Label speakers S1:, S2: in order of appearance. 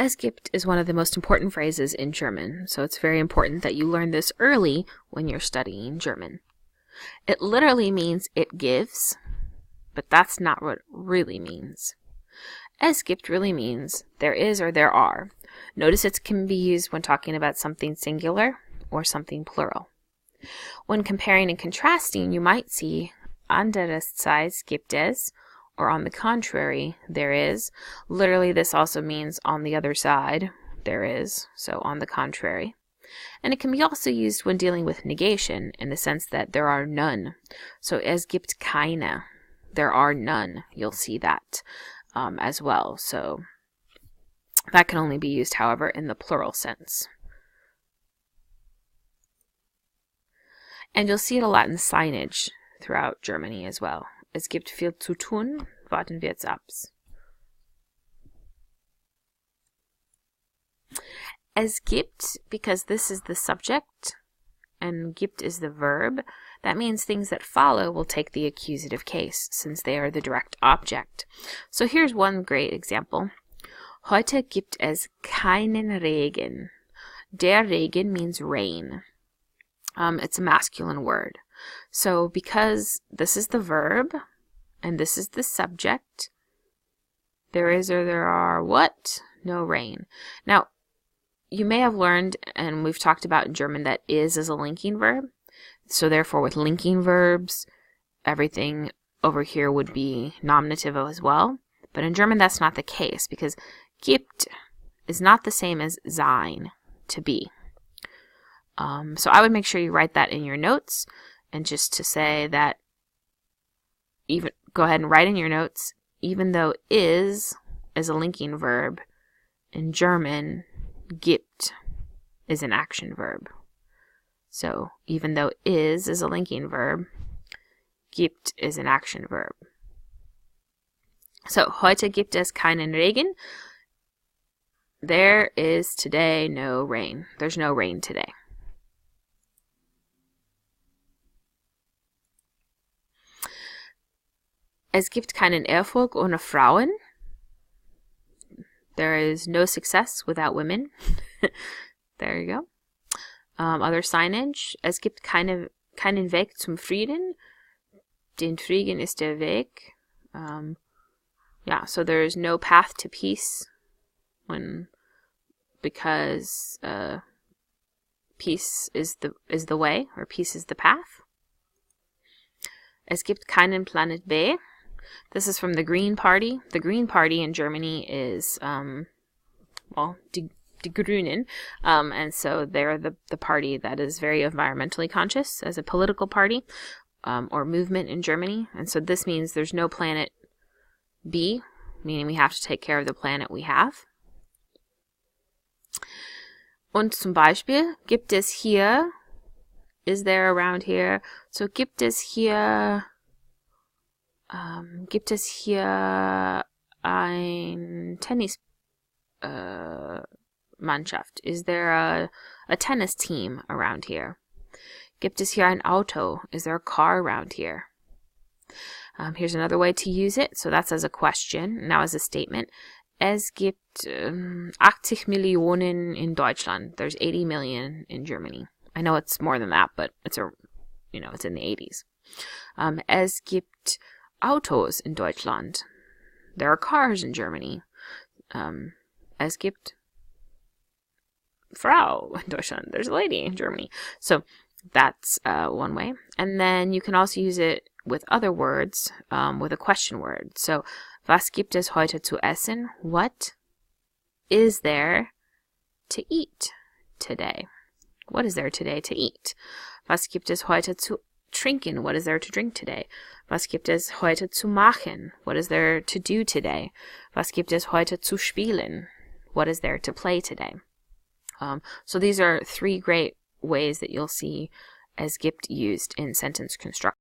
S1: Es gibt is one of the most important phrases in German, so it's very important that you learn this early when you're studying German. It literally means it gives, but that's not what it really means. Es gibt really means there is or there are. Notice it can be used when talking about something singular or something plural. When comparing and contrasting, you might see andererseits gibt es, or on the contrary, there is. Literally, this also means on the other side, there is, so on the contrary. And it can be also used when dealing with negation in the sense that there are none. So es gibt keine, there are none. You'll see that as well. So that can only be used, however, in the plural sense. And you'll see it a lot in signage throughout Germany as well. Es gibt viel zu tun, warten wir jetzt ab. Es gibt, because this is the subject and gibt is the verb, that means things that follow will take the accusative case since they are the direct object. So here's one great example. Heute gibt es keinen Regen. Der Regen means rain. It's a masculine word. So because this is the verb and this is the subject, there is or there are what? No rain. Now, you may have learned, and we've talked about in German, that is a linking verb. So therefore, with linking verbs, everything over here would be nominative as well. But in German, that's not the case because gibt is not the same as sein, to be. So I would make sure you write that in your notes, and just to say that, go ahead and write in your notes, even though is a linking verb, in German, gibt is an action verb. So even though is a linking verb, gibt is an action verb. So heute gibt es keinen Regen. There is today no rain. There's no rain today. Es gibt keinen Erfolg ohne Frauen. There is no success without women. There you go. Other signage. Es gibt keinen Weg zum Frieden. Den Frieden ist der Weg. Yeah, so there is no path to peace because peace is the way, or peace is the path. Es gibt keinen Planet B. This is from the Green Party. The Green Party in Germany is, Die Grünen. And so they're the party that is very environmentally conscious as a political party or movement in Germany. And so this means there's no planet B, meaning we have to take care of the planet we have. Und zum Beispiel, gibt es hier, is there around here? So gibt es hier ein Tennis Mannschaft? Is there a tennis team around here? Gibt es hier ein Auto? Is there a car around here? Here's another way to use it. So that's as a question. Now as a statement. Es gibt 80 Millionen in Deutschland. There's 80 million in Germany. I know it's more than that, but it's in the 80s. Es gibt Autos in Deutschland. There are cars in Germany. Es gibt Frau in Deutschland. There's a lady in Germany. So that's one way. And then you can also use it with other words, with a question word. So, was gibt es heute zu essen? What is there to eat today? What is there today to eat? Was gibt es heute zu trinken? What is there to drink today? Was gibt es heute zu machen? What is there to do today? Was gibt es heute zu spielen? What is there to play today? So these are three great ways that you'll see es gibt used in sentence construction.